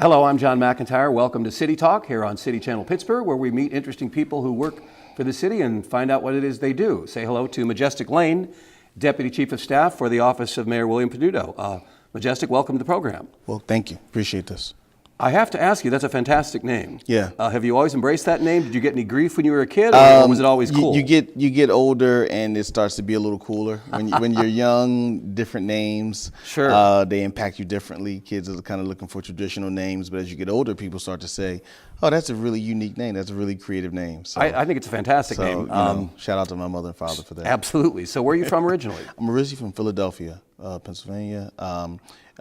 Hello, I'm John McIntire. Welcome to City Talk here on City Channel Pittsburgh, where we meet interesting people who work for the city and find out what it is they do. Say hello to Majestic Lane, Deputy Chief of Staff for the Office of Mayor William Peduto. Majestic, welcome to the program. Well, thank you. Appreciate this. I have to ask you, that's a fantastic name. Yeah. Have you always embraced that name? Did you get any grief when you were a kid, or was it always cool? You get older, and it starts to be a little cooler. When you're young, different names. Sure. They impact you differently. Kids are kind of looking for traditional names, but as you get older, people start to say, "Oh, that's a really unique name. That's a really creative name." So, I think it's a fantastic name. Shout out to my mother and father for that. Absolutely. So where are you from originally? I'm originally from Philadelphia, Pennsylvania.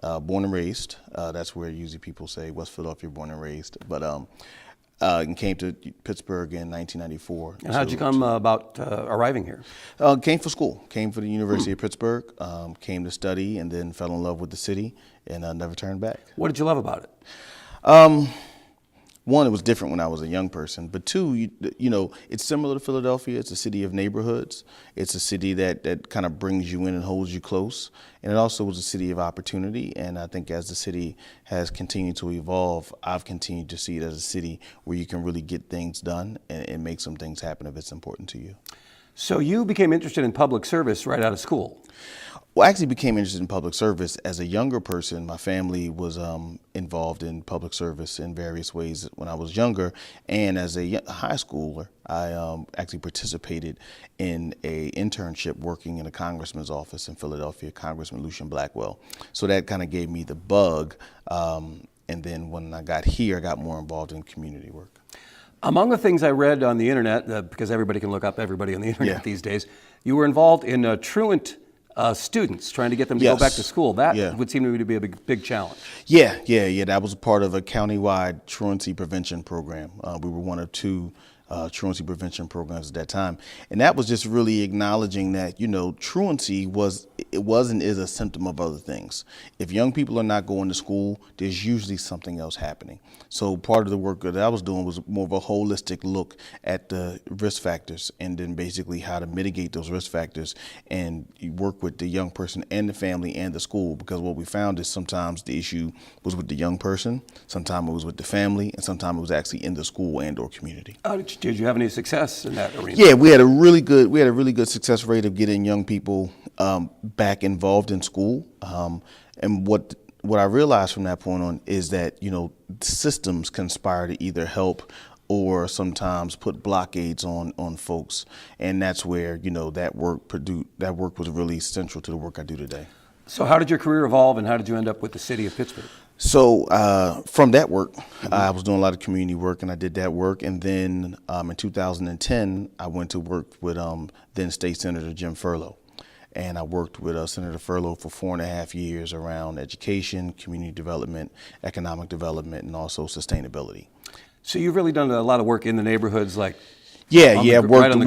Born and raised. That's where usually people say West Philadelphia, born and raised. But and came to Pittsburgh in 1994. And how'd you come about arriving here? Came for school. Came for the University of Pittsburgh. Came to study and then fell in love with the city and never turned back. What did you love about it? One, it was different when I was a young person, but two, you know, it's similar to Philadelphia. It's a city of neighborhoods. It's a city that kind of brings you in and holds you close. And it also was a city of opportunity. And I think as the city has continued to evolve, I've continued to see it as a city where you can really get things done and make some things happen if it's important to you. So you became interested in public service right out of school. Well, I actually became interested in public service as a younger person. My family was involved in public service in various ways when I was younger. And as a high schooler, I actually participated in an internship working in a congressman's office in Philadelphia, Congressman Lucian Blackwell. So that kind of gave me the bug. And then when I got here, I got more involved in community work. Among the things I read on the internet, because everybody can look up everybody on the internet these days, you were involved in truant students, trying to get them to go back to school. That would seem to me to be a big challenge. Yeah. That was part of a countywide truancy prevention program. We were one of two truancy prevention programs at that time. And that was just really acknowledging that, you know, truancy is a symptom of other things. If young people are not going to school, there's usually something else happening. So part of the work that I was doing was more of a holistic look at the risk factors and then basically how to mitigate those risk factors and you work with the young person and the family and the school, because what we found is sometimes the issue was with the young person, sometimes it was with the family, and sometimes it was actually in the school and or community. Did you have any success in that arena? Yeah, we had a really good success rate of getting young people back involved in school. And what I realized from that point on is that, you know, systems conspire to either help or sometimes put blockades on folks. And that's where, you know, that work was really central to the work I do today. So how did your career evolve and how did you end up with the city of Pittsburgh? So from that work, I was doing a lot of community work and I did that work. And then in 2010, I went to work with then State Senator Jim Furlow. And I worked with Senator Furlow for 4.5 years around education, community development, economic development, and also sustainability. So you've really done a lot of work in the neighborhoods, like worked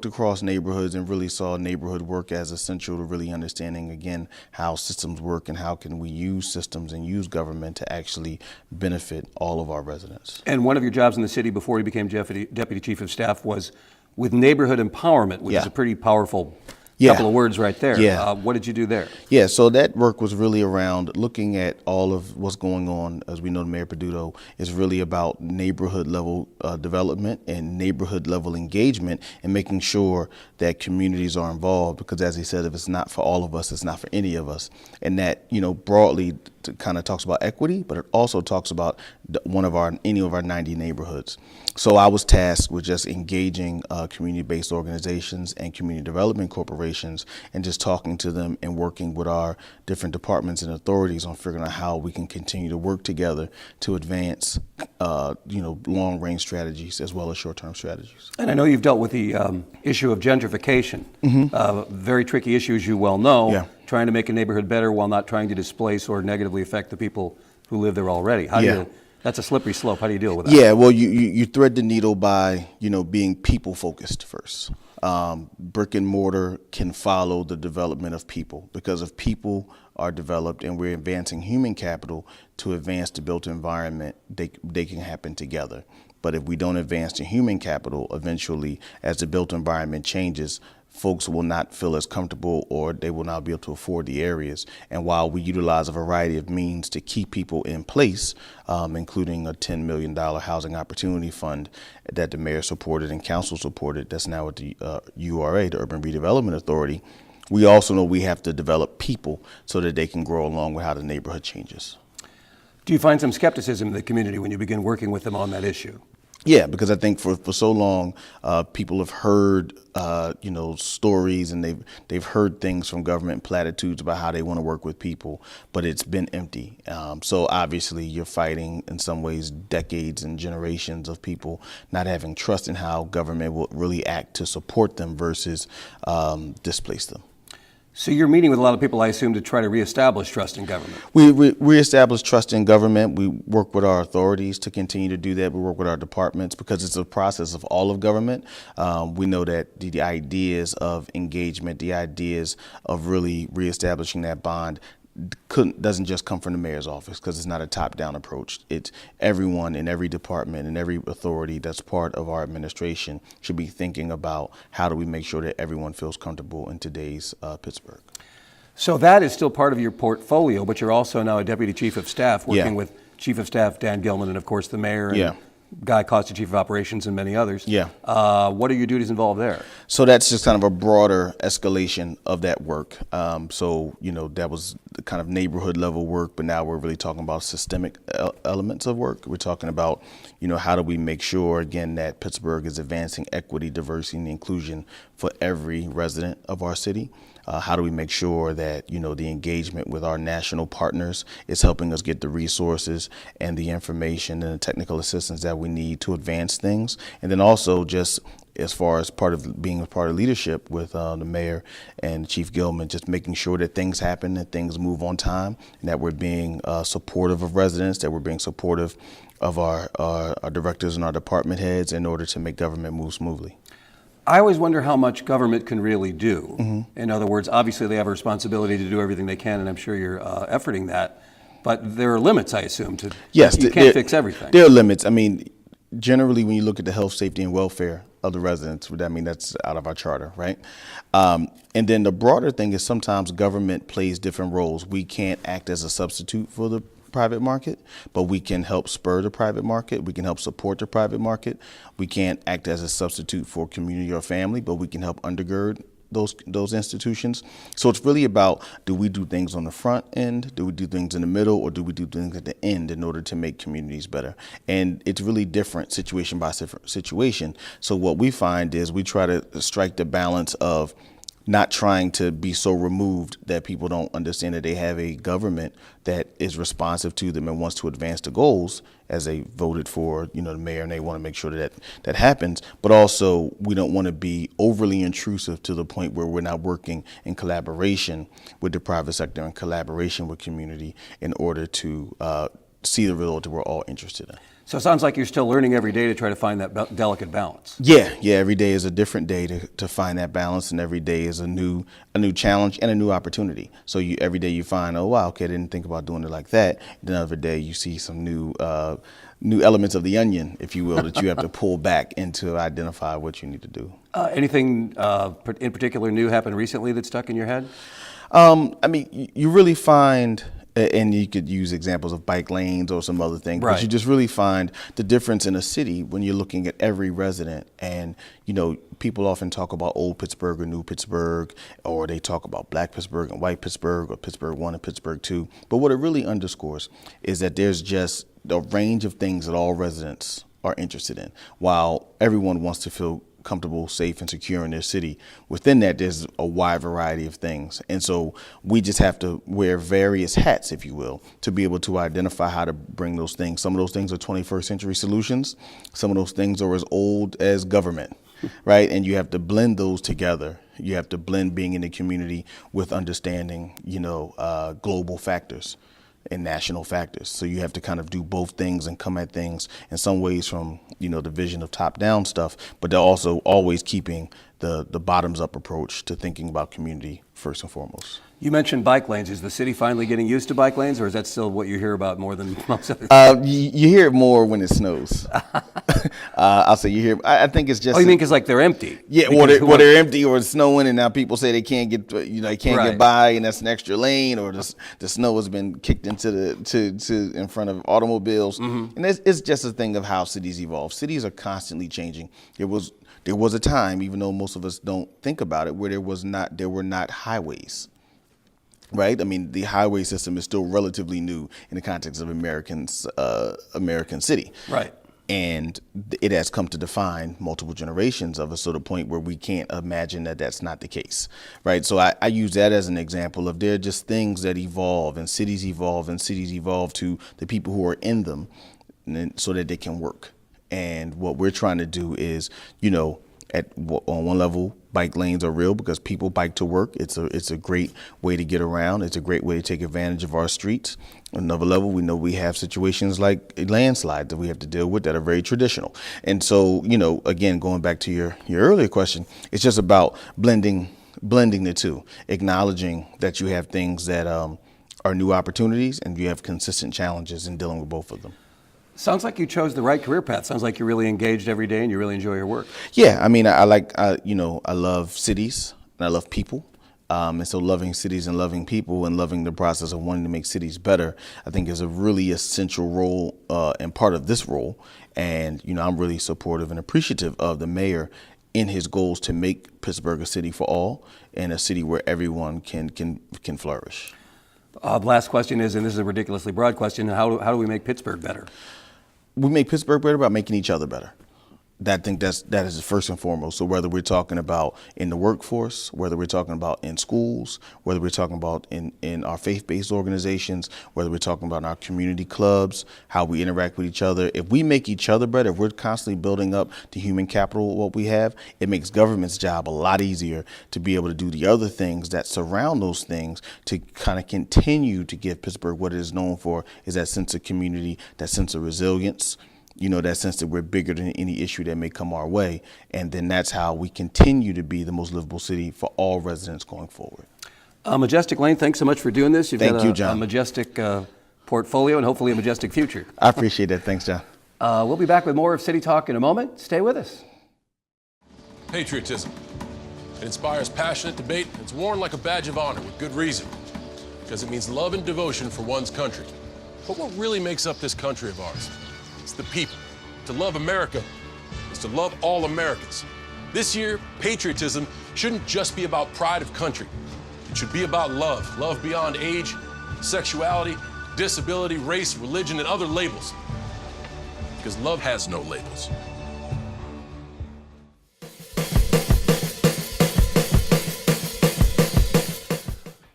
across neighborhoods and really saw neighborhood work as essential to really understanding, again, how systems work and how can we use systems and use government to actually benefit all of our residents. And one of your jobs in the city before you became Deputy Chief of Staff was with neighborhood empowerment, which is a pretty powerful couple of words right there. What did you do there? Yeah, so that work was really around looking at all of what's going on. As we know, Mayor Peduto is really about neighborhood level development and neighborhood level engagement and making sure that communities are involved, because as he said, if it's not for all of us, it's not for any of us. And that, you know, broadly kind of talks about equity, but it also talks about any of our 90 neighborhoods. So I was tasked with just engaging community-based organizations and community development corporations and just talking to them and working with our different departments and authorities on figuring out how we can continue to work together to advance, long-range strategies as well as short-term strategies. And I know you've dealt with the issue of gentrification, very tricky issue, as you well know, trying to make a neighborhood better while not trying to displace or negatively affect the people who live there already. That's a slippery slope. How do you deal with that? Yeah, well, you thread the needle by, being people focused first. Brick and mortar can follow the development of people, because if people are developed and we're advancing human capital to advance the built environment, they can happen together. But if we don't advance the human capital, eventually, as the built environment changes, folks will not feel as comfortable or they will not be able to afford the areas. And while we utilize a variety of means to keep people in place, including a $10 million housing opportunity fund that the mayor supported and council supported, that's now at the URA, the Urban Redevelopment Authority, we also know we have to develop people so that they can grow along with how the neighborhood changes. Do you find some skepticism in the community when you begin working with them on that issue? Yeah, because I think for so long, people have heard, stories, and they've heard things from government platitudes about how they want to work with people, but it's been empty. So obviously, you're fighting in some ways decades and generations of people not having trust in how government will really act to support them versus displace them. So you're meeting with a lot of people, I assume, to try to reestablish trust in government. We reestablish trust in government. We work with our authorities to continue to do that. We work with our departments because it's a process of all of government. We know that the ideas of engagement, the ideas of really reestablishing that bond doesn't just come from the mayor's office, because it's not a top-down approach. It's everyone in every department and every authority that's part of our administration should be thinking about how do we make sure that everyone feels comfortable in today's Pittsburgh. So that is still part of your portfolio, but you're also now a deputy chief of staff working with Chief of Staff Dan Gilman and, of course, the mayor and Guy Costa, Chief of Operations, and many others. What are your duties involved there? So that's just kind of a broader escalation of that work. That was the kind of neighborhood level work, but now we're really talking about systemic elements of work. We're talking about, how do we make sure, again, that Pittsburgh is advancing equity, diversity, and inclusion for every resident of our city. How do we make sure that, the engagement with our national partners is helping us get the resources and the information and the technical assistance that we need to advance things? And then also just as far as being a part of leadership with the mayor and Chief Gilman, just making sure that things happen and things move on time, and that we're being supportive of residents, that we're being supportive of our directors and our department heads in order to make government move smoothly. I always wonder how much government can really do. In other words, obviously they have a responsibility to do everything they can, and I'm sure you're efforting that. But there are limits, I assume, to you can't fix everything. There are limits. I mean, generally, when you look at the health, safety, and welfare of the residents, that's out of our charter, right? And then the broader thing is sometimes government plays different roles. We can't act as a substitute for the private market, but we can help spur the private market. We can help support the private market. We can't act as a substitute for community or family, but we can help undergird those institutions. So it's really about, do we do things on the front end, do we do things in the middle, or do we do things at the end in order to make communities better? And it's really different situation by situation. So what we find is we try to strike the balance of not trying to be so removed that people don't understand that they have a government that is responsive to them and wants to advance the goals as they voted for, the mayor, and they want to make sure that happens. But also, we don't want to be overly intrusive to the point where we're not working in collaboration with the private sector and collaboration with community in order to see the result that we're all interested in. So it sounds like you're still learning every day to try to find that delicate balance. Yeah. Every day is a different day to find that balance, and every day is a new challenge and a new opportunity. So every day you find, oh wow, okay, I didn't think about doing it like that. Then another day you see some new elements of the onion, if you will, that you have to pull back into identify what you need to do. Anything in particular new happened recently that stuck in your head? You really find. And you could use examples of bike lanes or some other thing, but you just really find the difference in a city when you're looking at every resident. And, people often talk about old Pittsburgh or new Pittsburgh, or they talk about black Pittsburgh and white Pittsburgh, or Pittsburgh 1 and Pittsburgh 2. But what it really underscores is that there's just a range of things that all residents are interested in, while everyone wants to feel comfortable, safe, and secure in their city. Within that, there's a wide variety of things. And so we just have to wear various hats, if you will, to be able to identify how to bring those things. Some of those things are 21st century solutions. Some of those things are as old as government, right? And you have to blend those together. You have to blend being in the community with understanding, global factors and national factors. So you have to kind of do both things and come at things in some ways from, the vision of top-down stuff, but they're also always keeping the bottoms-up approach to thinking about community first and foremost. You mentioned bike lanes. Is the city finally getting used to bike lanes, or is that still what you hear about more than most other? You hear it more when it snows. I'll say you hear. I think it's just. Oh, you mean because like they're empty? Yeah, they're empty, or it's snowing, and now people say they can't get, they can't get by, and that's an extra lane, or the snow has been kicked into in front of automobiles, and it's just a thing of how cities evolve. Cities are constantly changing. There was a time, even though most of us don't think about it, where there were not highways. Right, I mean, the highway system is still relatively new in the context of American city. Right. And it has come to define multiple generations of us to the point where we can't imagine that that's not the case, right? So I use that as an example of there are just things that evolve, and cities evolve to the people who are in them, so that they can work. And what we're trying to do is, on one level, bike lanes are real because people bike to work. It's a great way to get around. It's a great way to take advantage of our streets. On another level, we know we have situations like landslides that we have to deal with that are very traditional. And so, again, going back to your earlier question, it's just about blending the two, acknowledging that you have things that are new opportunities and you have consistent challenges in dealing with both of them. Sounds like you chose the right career path. Sounds like you're really engaged every day and you really enjoy your work. Yeah, I mean, I love cities and I love people. And so loving cities and loving people and loving the process of wanting to make cities better, I think is a really essential role and part of this role. And, I'm really supportive and appreciative of the mayor in his goals to make Pittsburgh a city for all and a city where everyone can flourish. The last question is, and this is a ridiculously broad question, how do we make Pittsburgh better? We make Pittsburgh better by making each other better. I think that is first and foremost. So whether we're talking about in the workforce, whether we're talking about in schools, whether we're talking about in our faith-based organizations, whether we're talking about in our community clubs, how we interact with each other, if we make each other better, if we're constantly building up the human capital, what we have, it makes government's job a lot easier to be able to do the other things that surround those things to kind of continue to give Pittsburgh what it is known for, is that sense of community, that sense of resilience, that sense that we're bigger than any issue that may come our way. And then that's how we continue to be the most livable city for all residents going forward. Majestic Lane, thanks so much for doing this. You've Thank got you, John. a majestic portfolio and hopefully a majestic future. I appreciate that. Thanks, John. We'll be back with more of City Talk in a moment. Stay with us. Patriotism. It inspires passionate debate. It's worn like a badge of honor with good reason, because it means love and devotion for one's country. But what really makes up this country of ours? It's the people. To love America is to love all Americans. This year, patriotism shouldn't just be about pride of country. It should be about love. Love beyond age, sexuality, disability, race, religion, and other labels. Because love has no labels.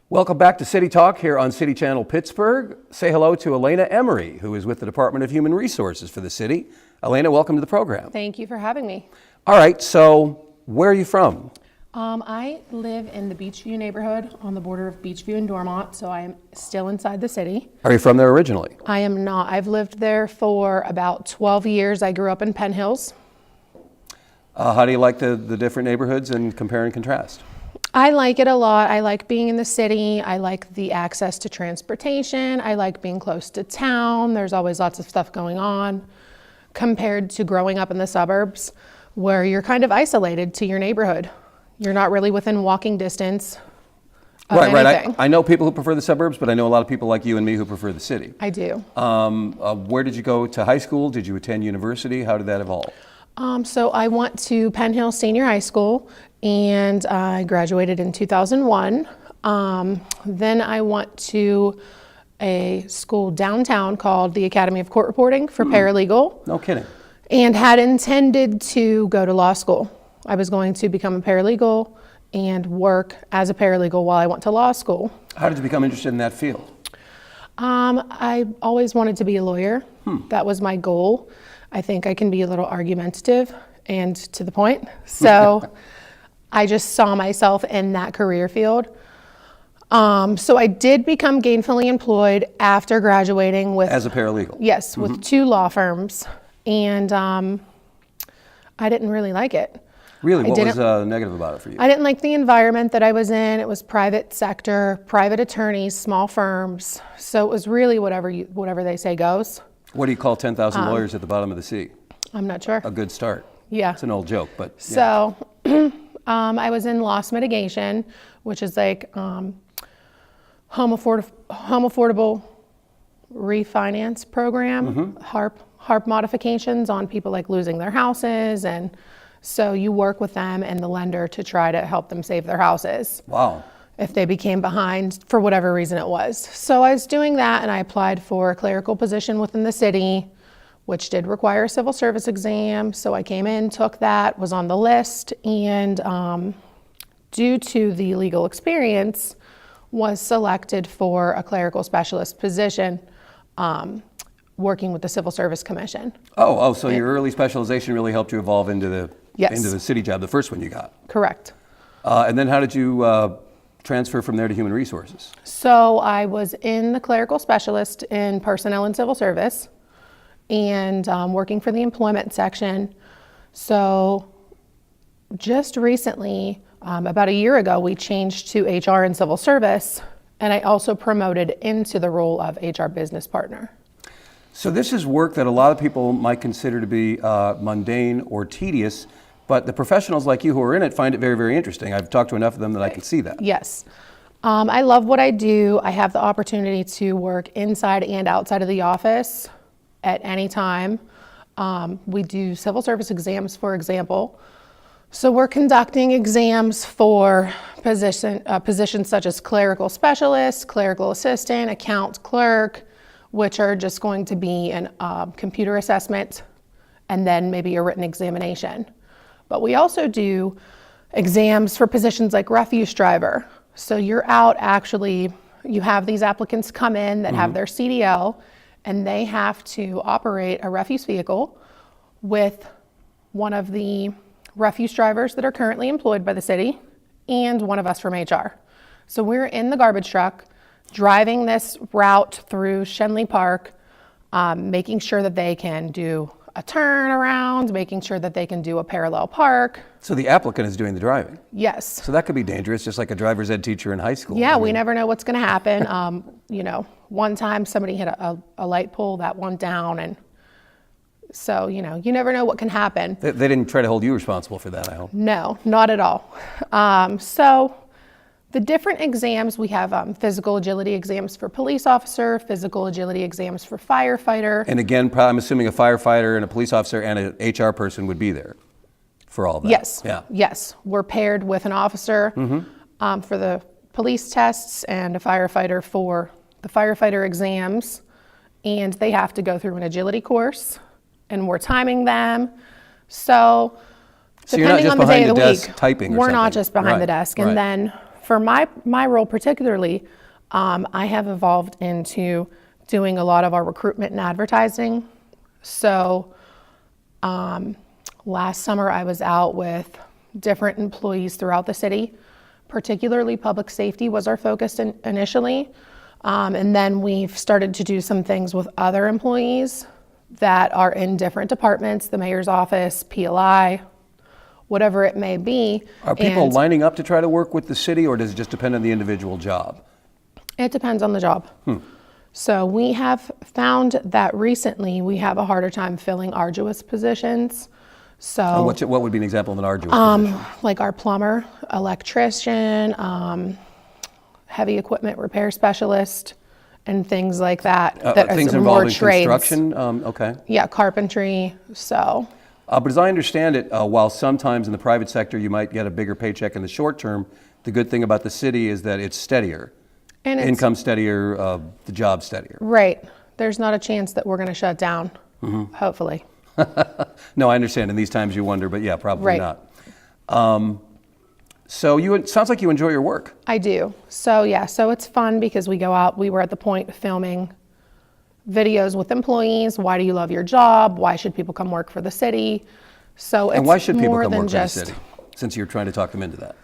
Welcome back to City Talk here on City Channel Pittsburgh. Say hello to Alaina Emery, who is with the Department of Human Resources for the city. Alaina, welcome to the program. Thank you for having me. All right, so where are you from? I live in the Beachview neighborhood on the border of Beachview and Dormont, so I am still inside the city. Are you from there originally? I am not. I've lived there for about 12 years. I grew up in Penn Hills. How do you like the different neighborhoods and compare and contrast? I like it a lot. I like being in the city. I like the access to transportation. I like being close to town. There's always lots of stuff going on compared to growing up in the suburbs where you're kind of isolated to your neighborhood. You're not really within walking distance of anything. Right. I know people who prefer the suburbs, but I know a lot of people like you and me who prefer the city. I do. Where did you go to high school? Did you attend university? How did that evolve? So I went to Penn Hill Senior High School and I graduated in 2001. Then I went to a school downtown called the Academy of Court Reporting for paralegal. No kidding. And had intended to go to law school. I was going to become a paralegal and work as a paralegal while I went to law school. How did you become interested in that field? I always wanted to be a lawyer. That was my goal. I think I can be a little argumentative and to the point. So I just saw myself in that career field. So I did become gainfully employed after graduating with... As a paralegal? Yes, with 2 law firms. And I didn't really like it. Really? What was negative about it for you? I didn't like the environment that I was in. It was private sector, private attorneys, small firms. So it was really whatever they say goes. What do you call 10,000 lawyers at the bottom of the sea? I'm not sure. a good start. Yeah. It's an old joke, but yeah. So I was in loss mitigation, which is like home affordable refinance program, HARP modifications on people like losing their houses. And so you work with them and the lender to try to help them save their houses. Wow. If they became behind for whatever reason it was. So I was doing that and I applied for a clerical position within the city, which did require a civil service exam. So I came in, took that, was on the list, and due to the legal experience, was selected for a clerical specialist position, working with the Civil Service Commission. So your early specialization really helped you evolve into the Yes. into the city job, the first one you got. Correct. And then how did you transfer from there to human resources? So I was in the clerical specialist in personnel and civil service and working for the employment section. So just recently, about a year ago, we changed to HR and civil service, and I also promoted into the role of HR business partner. So this is work that a lot of people might consider to be mundane or tedious, but the professionals like you who are in it find it very, very interesting. I've talked to enough of them that I can see that. Yes. I love what I do. I have the opportunity to work inside and outside of the office at any time. We do civil service exams, for example. So we're conducting exams for positions such as clerical specialist, clerical assistant, accounts clerk, which are just going to be a computer assessment and then maybe a written examination. But we also do exams for positions like refuse driver. So you're out you have these applicants come in that have their CDL and they have to operate a refuse vehicle with one of the refuse drivers that are currently employed by the city and one of us from HR. So we're in the garbage truck driving this route through Shenley Park, making sure that they can do a turnaround, making sure that they can do a parallel park. So the applicant is doing the driving. Yes. So that could be dangerous, just like a driver's ed teacher in high school. Yeah, we never know what's going to happen. One time somebody hit a light pole that went down, and so, you never know what can happen. They didn't try to hold you responsible for that, I hope. No, not at all. So the different exams, we have physical agility exams for police officer, physical agility exams for firefighter. And again, I'm assuming a firefighter and a police officer and an HR person would be there for all that. Yes. Yeah. Yes. We're paired with an officer for the police tests and a firefighter for the firefighter exams. And they have to go through an agility course, and we're timing them. So you're not depending just on the day behind of the the desk week, typing or we're not something. just behind the Right, desk. And right. then for my role particularly, I have evolved into doing a lot of our recruitment and advertising. So last summer I was out with different employees throughout the city, particularly public safety was our focus initially. And then we've started to do some things with other employees that are in different departments, the mayor's office, PLI, whatever it may be. Are people And lining up to try to work with the city, or does it just depend on the individual job? it depends on the job. So we have found that recently we have a harder time filling arduous positions. So What would be an example of an arduous position? like our plumber, electrician, heavy equipment repair specialist, and things like that. That are Things some involving more trades. construction? Okay. Yeah, carpentry. So But as I understand it, while sometimes in the private sector you might get a bigger paycheck in the short term, the good thing about the city is that it's steadier. and it's Income steadier, the job steadier. right. There's not a chance that we're going to shut down. Mm-hmm. Hopefully. No, I understand. In these times you wonder, but yeah, probably Right. not. So it sounds like you enjoy your work. I do. So yeah, so it's fun because we go out. We were at the point filming videos with employees. Why do you love your job? Why should people come work for the city? So it's And why should people more come than work for the just, city? Since you're trying to talk them into that.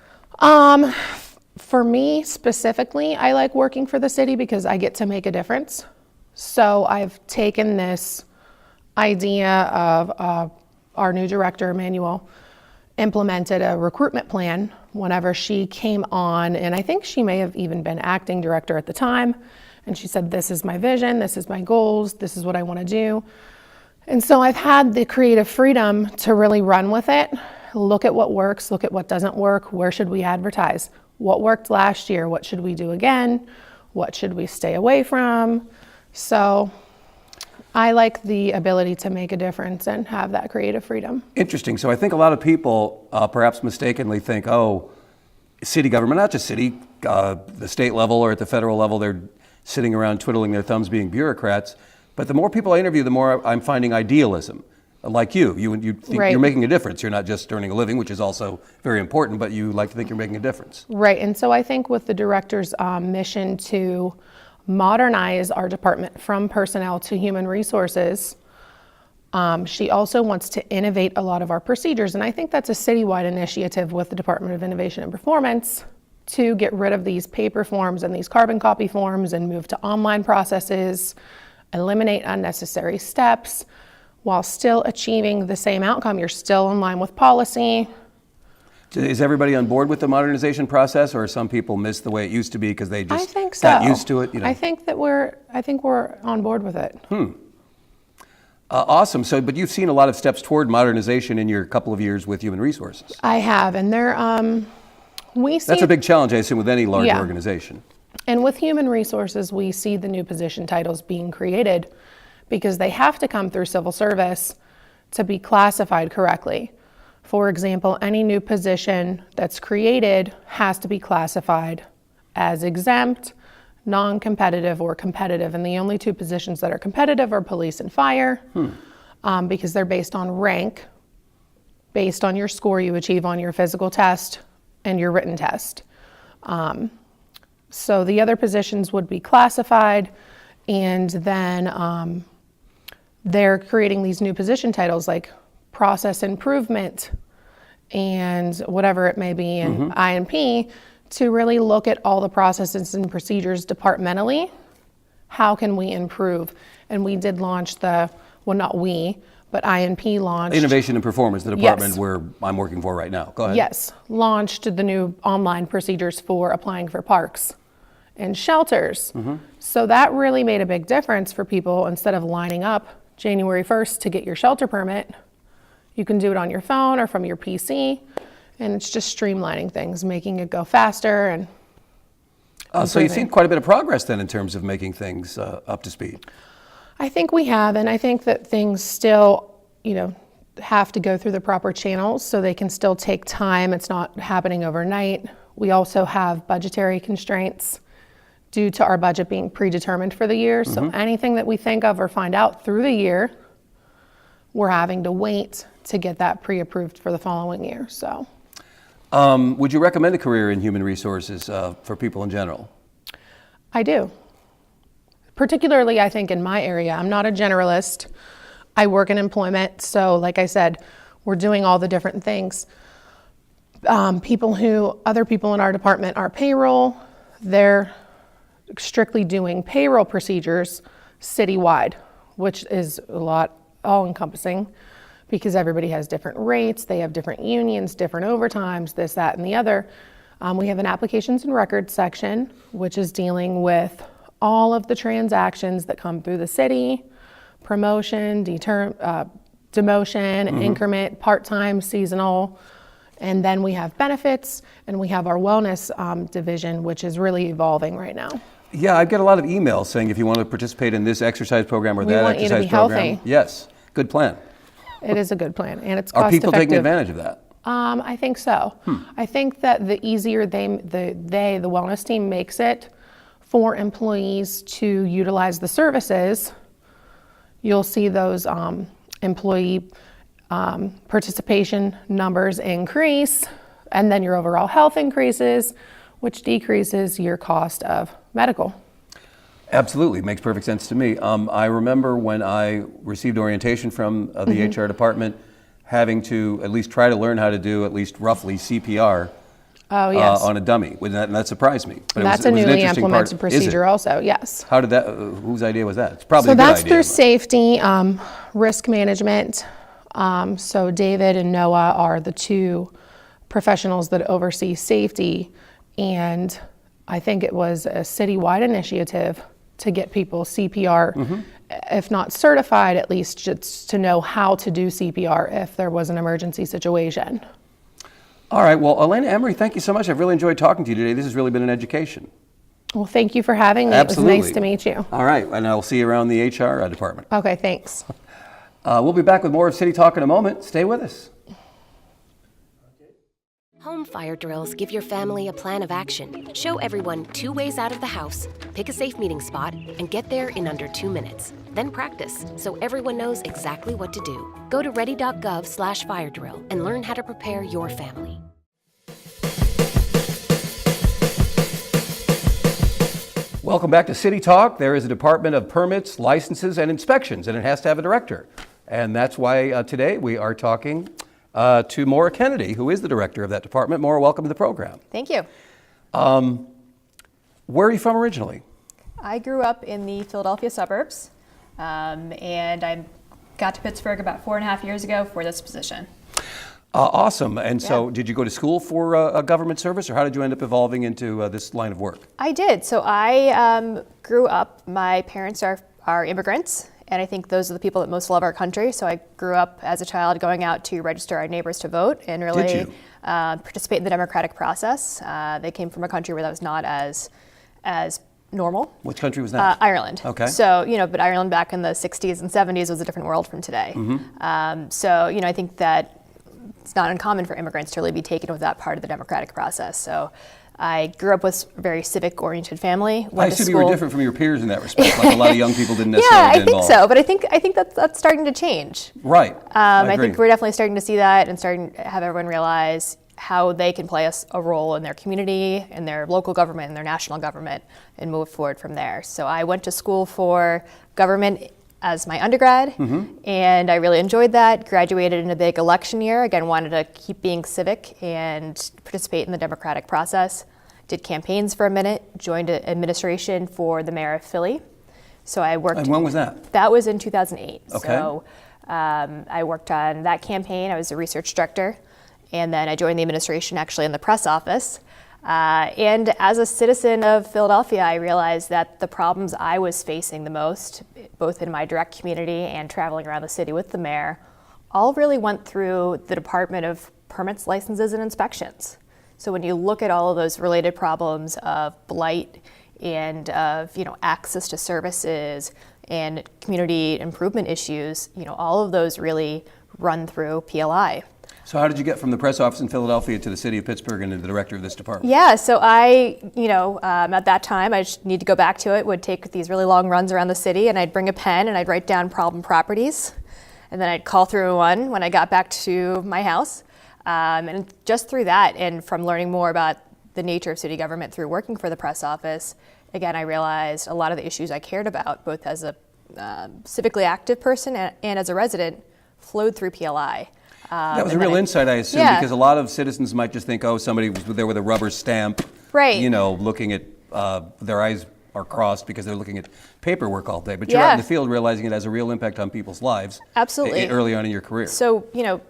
For me specifically, I like working for the city because I get to make a difference. So I've taken this idea of our new director, Emmanuel, implemented a recruitment plan whenever she came on, and I think she may have even been acting director at the time. And she said, this is my vision, this is my goals, this is what I want to do. And so I've had the creative freedom to really run with it, look at what works, look at what doesn't work, where should we advertise? What worked last year? What should we do again? What should we stay away from? So I like the ability to make a difference and have that creative freedom. Interesting. So I think a lot of people perhaps mistakenly think, oh, city government, not just city, the state level or at the federal level, they're sitting around twiddling their thumbs being bureaucrats. But the more people I interview, the more I'm finding idealism. Like you think Right. you're making a difference. You're not just earning a living, which is also very important, but you like to think you're making a difference. Right, and so I think with the director's mission to modernize our department from personnel to human resources, she also wants to innovate a lot of our procedures, and I think that's a citywide initiative with the Department of Innovation and Performance to get rid of these paper forms and these carbon copy forms and move to online processes, eliminate unnecessary steps, while still achieving the same outcome. You're still in line with policy. Is everybody on board with the modernization process, or some people miss the way it used to be because they I just think so. got used to it? I think we're on board with it. Awesome. So, but you've seen a lot of steps toward modernization in your couple of years with human resources. I have, and we see That's a big challenge, I assume, with any large Yeah. organization. And with human resources, we see the new position titles being created because they have to come through civil service to be classified correctly. For example, any new position that's created has to be classified as exempt, non-competitive, or competitive. And the only two positions that are competitive are police and fire, because they're based on rank, based on your score you achieve on your physical test and your written test. So the other positions would be classified, and then they're creating these new position titles like process improvement and whatever it may be in I&P to really look at all the processes and procedures departmentally. How can we improve? And we did launch not we, but I&P launched. Innovation and Performance, the department Yes. where I'm working for right now. Go ahead. Yes, launched the new online procedures for applying for parks and shelters. So that really made a big difference for people. Instead of lining up January 1st to get your shelter permit, you can do it on your phone or from your PC, and it's just streamlining things, making it go faster. And So you've seen quite a bit of progress then in terms of making things up to speed. I think we have, and I think that things still, have to go through the proper channels so they can still take time. It's not happening overnight. We also have budgetary constraints due to our budget being predetermined for the year. So anything that we think of or find out through the year, we're having to wait to get that pre-approved for the following year. So, Would you recommend a career in human resources for people in general? I do. Particularly, I think in my area, I'm not a generalist. I work in employment. So like I said, we're doing all the different things. Other people in our department are payroll. They're strictly doing payroll procedures citywide, which is a lot all-encompassing because everybody has different rates, they have different unions, different overtimes, this, that, and the other. We have an applications and records section, which is dealing with all of the transactions that come through the city, promotion, demotion, increment, part-time, seasonal. And then we have benefits, and we have our wellness division, which is really evolving right now. Yeah, I get a lot of emails saying if you want to participate in this exercise program or We that want you to exercise be program. healthy. Yes, good plan. It is a good plan, and it's Are cost people taking effective. advantage of that? I think so. I think that the easier the wellness team makes it for employees to utilize the services, you'll see those employee participation numbers increase, and then your overall health increases, which decreases your cost of medical. Absolutely, makes perfect sense to me. I remember when I received orientation from the HR department, having to at least try to learn how to do at least roughly CPR on a dummy, and that surprised me. But That's it was a an newly interesting implemented part. Is it? procedure also, yes. How did that, whose idea was that? It's probably So a good that's idea. through but- safety, risk management. So David and Noah are the two professionals that oversee safety, and I think it was a citywide initiative to get people CPR if not certified, at least just to know how to do CPR if there was an emergency situation. All right, well, Alaina Emery, thank you so much. I've really enjoyed talking to you today. This has really been an education. Well, thank you for having me. Absolutely. It was nice to meet you. All right, and I'll see you around the HR department. Okay, thanks. We'll be back with more of City Talk in a moment. Stay with us. Home fire drills give your family a plan of action. Show everyone 2 ways out of the house, pick a safe meeting spot, and get there in under 2 minutes. Then practice, so everyone knows exactly what to do. Go to ready.gov/fire drill and learn how to prepare your family. Welcome back to City Talk. There is a Department of Permits, Licenses, and Inspections, and it has to have a director. And that's why today we are talking to Maura Kennedy, who is the director of that department. Maura, welcome to the program. Thank you. Where are you from originally? I grew up in the Philadelphia suburbs, and I got to Pittsburgh about 4.5 years ago for this position. Awesome. And so did you go to school for a government service, or how did you end up evolving into this line of work? I did. So I grew up, my parents are immigrants, and I think those are the people that most love our country. So I grew up as a child going out to register our neighbors to vote and really participate in the democratic process. They came from a country where that was not as normal. Which country was that? Ireland. Okay. So, but Ireland back in the 60s and 70s was a different world from today. So, I think that it's not uncommon for immigrants to really be taken with that part of the democratic process. So I grew up with a very civic-oriented family. I assume you were different from your peers in that respect. Like a lot of young people didn't necessarily Yeah, get I think involved. so. But I think that's starting to change. Right. I think we're definitely starting to see that and starting to have everyone realize how they can play a role in their community, in their local government, in their national government, and move forward from there. So I went to school for government as my undergrad, and I really enjoyed that. Graduated in a big election year. Again, wanted to keep being civic and participate in the democratic process. Did campaigns for a minute, joined an administration for the mayor of Philly. So I worked. And when was that? That was in 2008. Okay. So I worked on that campaign. I was a research director. And then I joined the administration actually in the press office. And as a citizen of Philadelphia, I realized that the problems I was facing the most, both in my direct community and traveling around the city with the mayor, all really went through the Department of Permits, Licenses, and Inspections. So when you look at all of those related problems of blight and of access to services and community improvement issues, all of those really run through PLI. So how did you get from the press office in Philadelphia to the city of Pittsburgh and to the director of this department? Yeah, so I, at that time, I just need to go back to it, would take these really long runs around the city, and I'd bring a pen and I'd write down problem properties, and then I'd call through one when I got back to my house. And just through that, and from learning more about the nature of city government through working for the press office, again, I realized a lot of the issues I cared about, both as a civically active person and as a resident, flowed through PLI. That was a real insight, I assume, because a lot of citizens might just think, oh, somebody was there with a rubber stamp, right? Looking at their eyes are crossed because they're looking at paperwork all day. But you're out in the field realizing it has a real impact on people's lives. Absolutely. Early on in your career. So,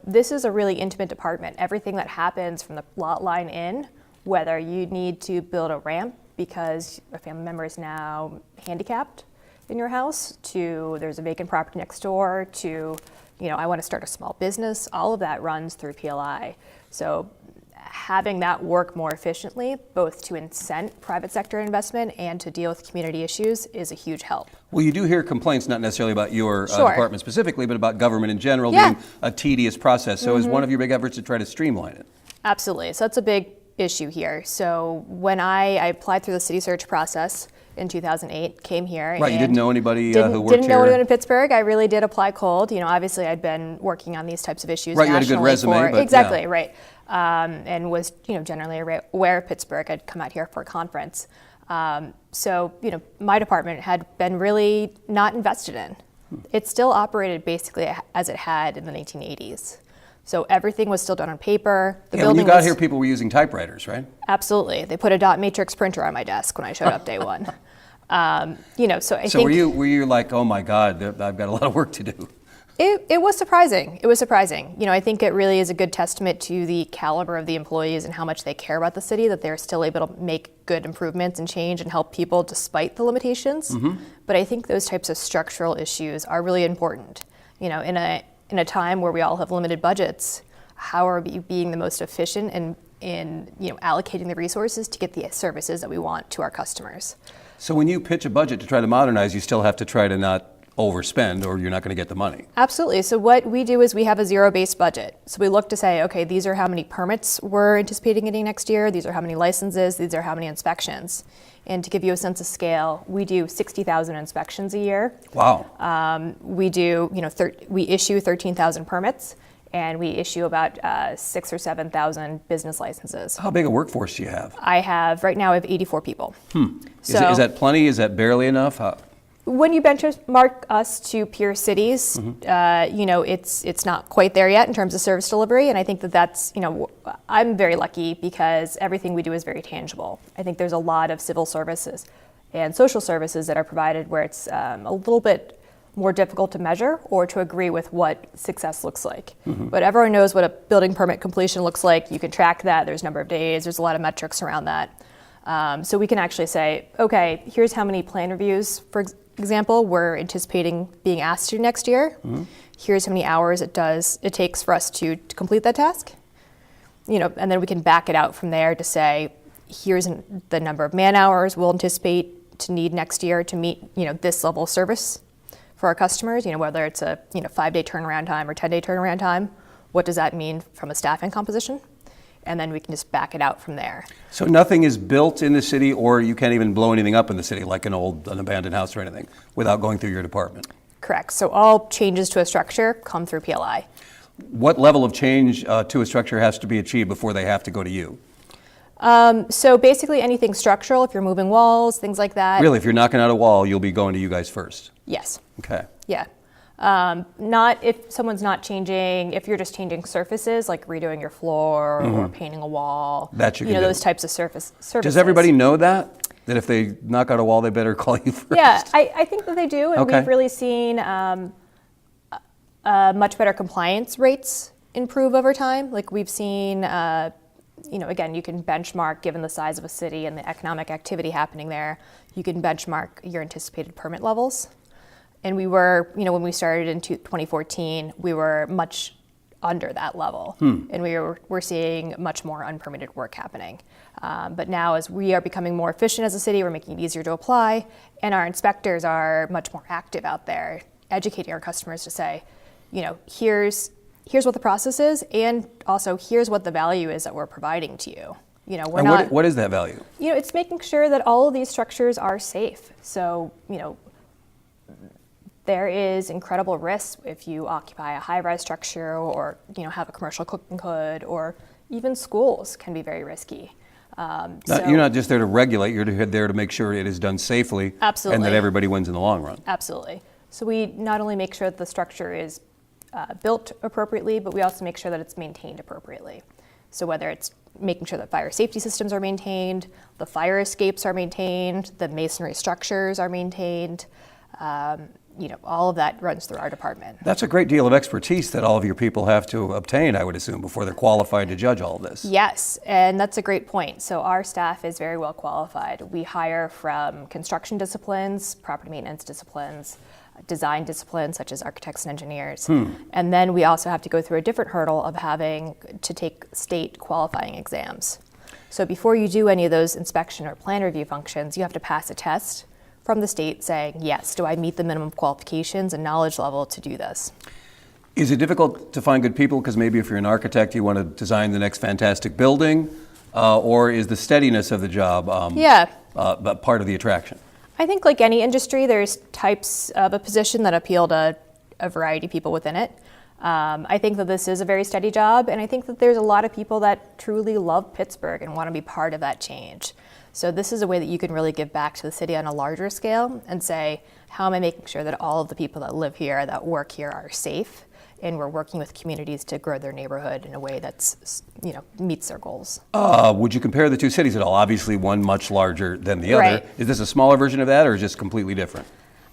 this is a really intimate department. Everything that happens from the lot line in, whether you need to build a ramp because a family member is now handicapped in your house, to there's a vacant property next door, to I want to start a small business, all of that runs through PLI. So having that work more efficiently, both to incent private sector investment and to deal with community issues, is a huge help. Well, you do hear complaints, not necessarily about your department specifically, but about government in general being a tedious process. So is one of your big efforts to try to streamline it? Absolutely. So that's a big issue here. So when I applied through the city search process in 2008, came here. Right, you didn't know anybody who worked here? Didn't know anyone in Pittsburgh. I really did apply cold. Obviously I'd been working on these types of issues nationally. Right, you had a good resume. Exactly, right. And was, generally aware of Pittsburgh. I'd come out here for a conference. So, my department had been really not invested in. It still operated basically as it had in the 1980s. So everything was still done on paper. When you got here, people were using typewriters, right? Absolutely. They put a dot matrix printer on my desk when I showed up day one. So I think. Were you like, oh my God, I've got a lot of work to do? It was surprising. It was surprising. You know, I think it really is a good testament to the caliber of the employees and how much they care about the city, that they're still able to make good improvements and change and help people despite the limitations. But I think those types of structural issues are really important. You know, in a time where we all have limited budgets, how are we being the most efficient in allocating the resources to get the services that we want to our customers? So when you pitch a budget to try to modernize, you still have to try to not overspend or you're not going to get the money. Absolutely. So what we do is we have a zero-based budget. So we look to say, okay, these are how many permits we're anticipating getting next year. These are how many licenses. These are how many inspections. And to give you a sense of scale, we do 60,000 inspections a year. Wow. We do, we issue 13,000 permits, and we issue about 6,000 or 7,000 business licenses. How big a workforce do you have? Right now I have 84 people. Is that plenty? Is that barely enough? When you benchmark us to peer cities, it's not quite there yet in terms of service delivery. And I think that's, I'm very lucky because everything we do is very tangible. I think there's a lot of civil services and social services that are provided where it's a little bit more difficult to measure or to agree with what success looks like. But everyone knows what a building permit completion looks like. You can track that. There's a number of days. There's a lot of metrics around that. So we can actually say, okay, here's how many plan reviews, for example, we're anticipating being asked to do next year. Here's how many hours it takes for us to complete that task. And then we can back it out from there to say, here's the number of man hours we'll anticipate to need next year to meet, this level of service for our customers, whether it's a 5-day turnaround time or 10-day turnaround time. What does that mean from a staffing composition? And then we can just back it out from there. So nothing is built in the city, or you can't even blow anything up in the city, like an abandoned house or anything, without going through your department? Correct. So all changes to a structure come through PLI. What level of change to a structure has to be achieved before they have to go to you? So basically anything structural, if you're moving walls, things like that. Really, if you're knocking out a wall, you'll be going to you guys first? Yes. Okay. Yeah. Not if someone's not changing, if you're just changing surfaces, like redoing your floor or painting a wall. That you can do. Those types of services. Does everybody know that? That if they knock out a wall, they better call you first? Yeah, I think that they do. And Okay. we've really seen much better compliance rates improve over time. Like we've seen, again, you can benchmark, given the size of a city and the economic activity happening there, you can benchmark your anticipated permit levels. And we were, when we started in 2014, we were much under that level. And we're seeing much more unpermitted work happening. But now as we are becoming more efficient as a city, we're making it easier to apply. And our inspectors are much more active out there, educating our customers to say, here's what the process is, and also here's what the value is that we're providing to you. What is that value? It's making sure that all of these structures are safe. So, there is incredible risk if you occupy a high-rise structure or have a commercial cooking hood, or even schools can be very risky. You're not just there to regulate, you're there to make sure it is done safely. Absolutely. And that everybody wins in the long run. Absolutely. So we not only make sure that the structure is built appropriately, but we also make sure that it's maintained appropriately. So whether it's making sure that fire safety systems are maintained, the fire escapes are maintained, the masonry structures are maintained, all of that runs through our department. That's a great deal of expertise that all of your people have to obtain, I would assume, before they're qualified to judge all of this. Yes, and that's a great point. So our staff is very well qualified. We hire from construction disciplines, property maintenance disciplines, design disciplines such as architects and engineers. And then we also have to go through a different hurdle of having to take state qualifying exams. So before you do any of those inspection or plan review functions, you have to pass a test from the state saying, yes, do I meet the minimum qualifications and knowledge level to do this? Is it difficult to find good people? Because maybe if you're an architect, you want to design the next fantastic building, or is the steadiness of the job part of the attraction? I think like any industry, there's types of a position that appeal to a variety of people within it. I think that this is a very steady job, and I think that there's a lot of people that truly love Pittsburgh and want to be part of that change. So this is a way that you can really give back to the city on a larger scale and say, how am I making sure that all of the people that live here, that work here, are safe, and we're working with communities to grow their neighborhood in a way that's, meets their goals. Would you compare the two cities at all? Obviously one much larger than the other. Right. Is this a smaller version of that, or is it just completely different?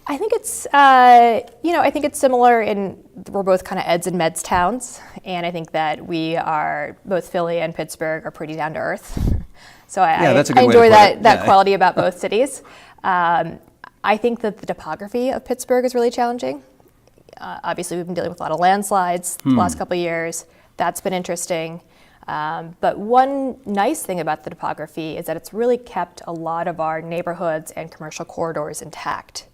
I think it's, I think it's similar in we're both kind of eds and meds towns, and I think that we are both Philly and Pittsburgh are pretty down to earth. So that's a good I way to enjoy put it. that quality about both cities. I think that the topography of Pittsburgh is really challenging. Obviously, we've been dealing with a lot of landslides the last couple of years. That's been interesting. But one nice thing about the topography is that it's really kept a lot of our neighborhoods and commercial corridors intact.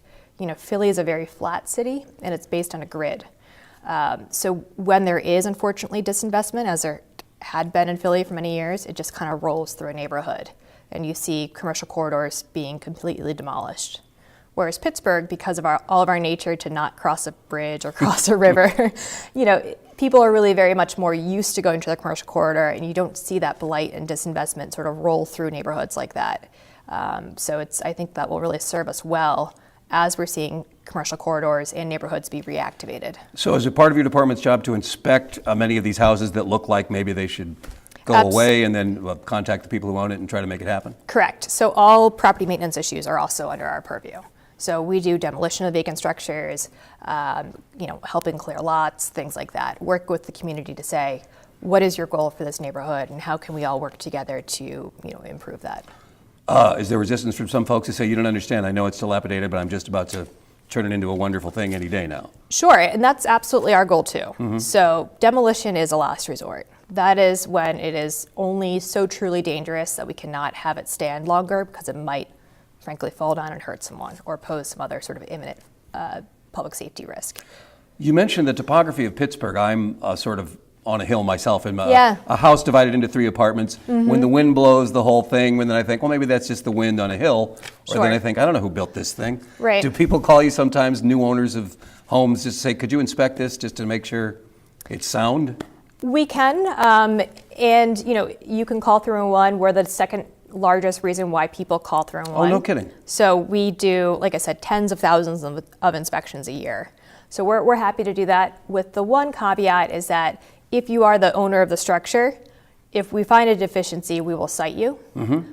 Philly is a very flat city, and it's based on a grid. So when there is, unfortunately, disinvestment, as there had been in Philly for many years, it just kind of rolls through a neighborhood, and you see commercial corridors being completely demolished. Whereas Pittsburgh, because of all of our nature to not cross a bridge or cross a river, people are really very much more used to going to the commercial corridor, and you don't see that blight and disinvestment sort of roll through neighborhoods like that. So I think that will really serve us well as we're seeing commercial corridors and neighborhoods be reactivated. So is it part of your department's job to inspect many of these houses that look like maybe they should go away, and then contact the people who own it and try to make it happen? Correct. So all property maintenance issues are also under our purview. So we do demolition of vacant structures, helping clear lots, things like that. Work with the community to say, what is your goal for this neighborhood, and how can we all work together to improve that? Is there resistance from some folks who say, you don't understand, I know it's dilapidated, but I'm just about to turn it into a wonderful thing any day now? Sure, and that's absolutely our goal too. So demolition is a last resort. That is when it is only so truly dangerous that we cannot have it stand longer, because it might frankly fall down and hurt someone or pose some other sort of imminent public safety risk. You mentioned the topography of Pittsburgh. I'm sort of on a hill myself in a house divided into 3 apartments. When the wind blows the whole thing, and then I think, well, maybe that's just the wind on a hill. Or then I think, I don't know who built this thing. Right. Do people call you sometimes, new owners of homes, just say, could you inspect this just to make sure it's sound? We can, and you can call 311. We're the second largest reason why people call 311. Oh, no kidding. So we do, like I said, tens of thousands of inspections a year. So we're happy to do that, with the one caveat is that if you are the owner of the structure, if we find a deficiency, we will cite you.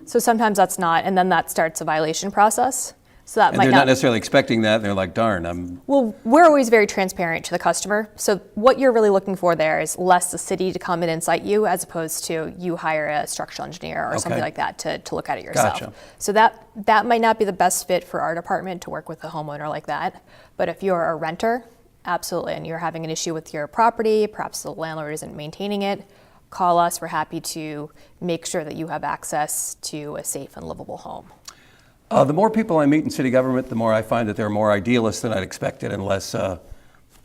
So sometimes that's not, and then that starts a violation process. So that And they're not necessarily expecting that, and they're like, darn, Well, we're always very transparent to the customer. So what you're really looking for there is less the city to come in and cite you, as opposed to you hire a structural engineer or something like that to look at it yourself. Gotcha. So that might not be the best fit for our department to work with a homeowner like that. But if you're a renter, absolutely, and you're having an issue with your property, perhaps the landlord isn't maintaining it, call us. We're happy to make sure that you have access to a safe and livable home. The more people I meet in city government, the more I find that they're more idealists than I'd expected, and less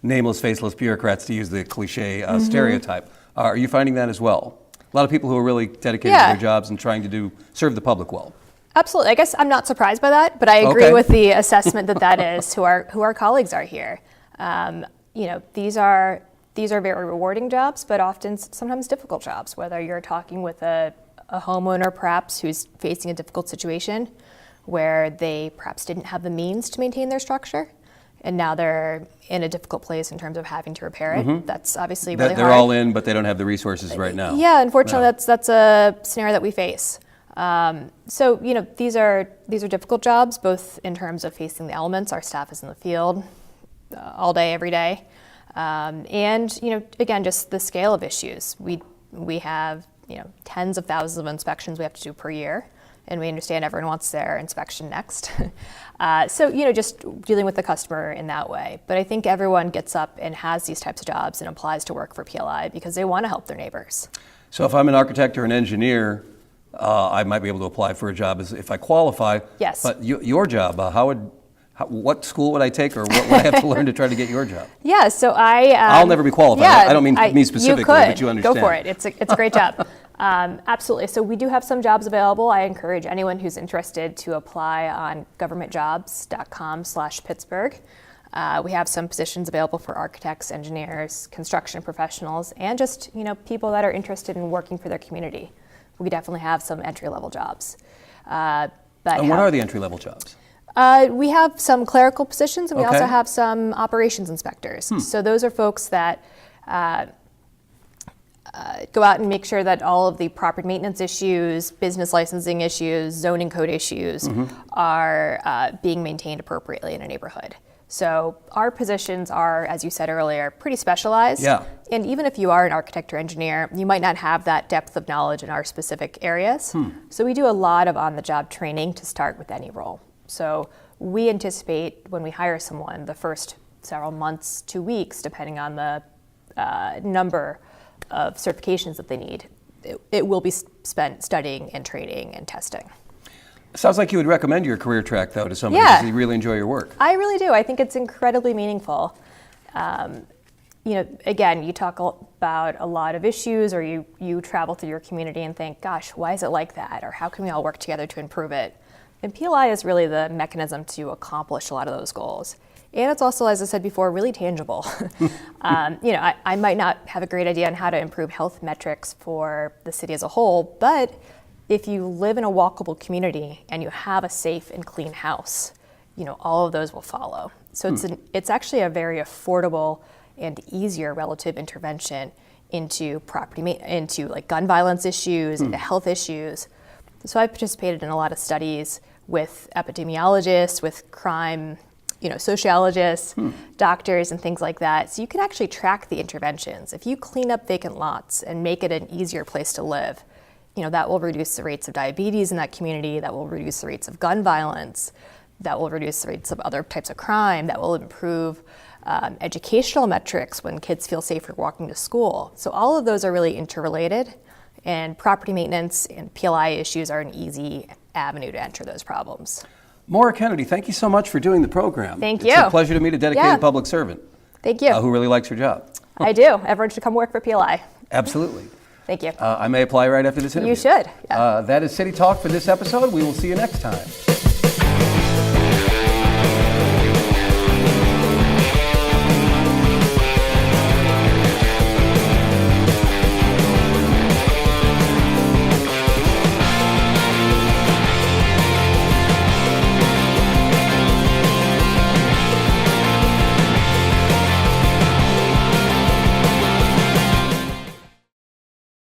nameless, faceless bureaucrats, to use the cliche stereotype. Are you finding that as well? A lot of people who are really dedicated to their jobs and trying to serve the public well. Absolutely. I guess I'm not surprised by that, but I agree with the assessment that is who our colleagues are here. These are very rewarding jobs, but often sometimes difficult jobs, whether you're talking with a homeowner perhaps who's facing a difficult situation where they perhaps didn't have the means to maintain their structure, and now they're in a difficult place in terms of having to repair it. That's obviously really hard. They're all in, but they don't have the resources right now. Yeah, unfortunately, that's a scenario that we face. So these are difficult jobs, both in terms of facing the elements. Our staff is in the field all day, every day, and again, just the scale of issues. We have tens of thousands of inspections we have to do per year. And we understand everyone wants their inspection next. So, just dealing with the customer in that way. But I think everyone gets up and has these types of jobs and applies to work for PLI because they want to help their neighbors. So if I'm an architect or an engineer, I might be able to apply for a job if I qualify. Yes. But your job, what school would I take, or what would I have to learn to try to get your job? Yeah, so I'll never be qualified. Yeah, I don't mean me specifically, but you understand. Go for it. It's a great job. Absolutely. So we do have some jobs available. I encourage anyone who's interested to apply on governmentjobs.com/Pittsburgh. We have some positions available for architects, engineers, construction professionals, and just people that are interested in working for their community. We definitely have some entry-level jobs. And what are the entry-level jobs? We have some clerical positions, and we also have some operations inspectors. So those are folks that go out and make sure that all of the property maintenance issues, business licensing issues, zoning code issues are being maintained appropriately in a neighborhood. So our positions are, as you said earlier, pretty specialized. Yeah. And even if you are an architect or engineer, you might not have that depth of knowledge in our specific areas. So we do a lot of on-the-job training to start with any role. So we anticipate when we hire someone, the first several months to weeks, depending on the number of certifications that they need, it will be spent studying and training and testing. Sounds like you would recommend your career track, though, to somebody Yeah. because you really enjoy your work. I really do. I think it's incredibly meaningful. Again, you talk about a lot of issues, or you travel through your community and think, gosh, why is it like that? Or how can we all work together to improve it? And PLI is really the mechanism to accomplish a lot of those goals. And it's also, as I said before, really tangible. I might not have a great idea on how to improve health metrics for the city as a whole, but if you live in a walkable community and you have a safe and clean house, all of those will follow. So it's actually a very affordable and easier relative intervention into into like gun violence issues, into health issues. So I've participated in a lot of studies with epidemiologists, with crime, sociologists, doctors, and things like that. So you can actually track the interventions. If you clean up vacant lots and make it an easier place to live, that will reduce the rates of diabetes in that community, that will reduce the rates of gun violence, that will reduce the rates of other types of crime, that will improve educational metrics when kids feel safer walking to school. So all of those are really interrelated, and property maintenance and PLI issues are an easy avenue to enter those problems. Maura Kennedy, thank you so much for doing the program. Thank It's you. a pleasure to meet a dedicated public servant. Thank you. Who really likes her job. I do. Everyone should come work for PLI. Absolutely. Thank you. I may apply right after this interview. You should. Yeah. That is City Talk for this episode. We will see you next time.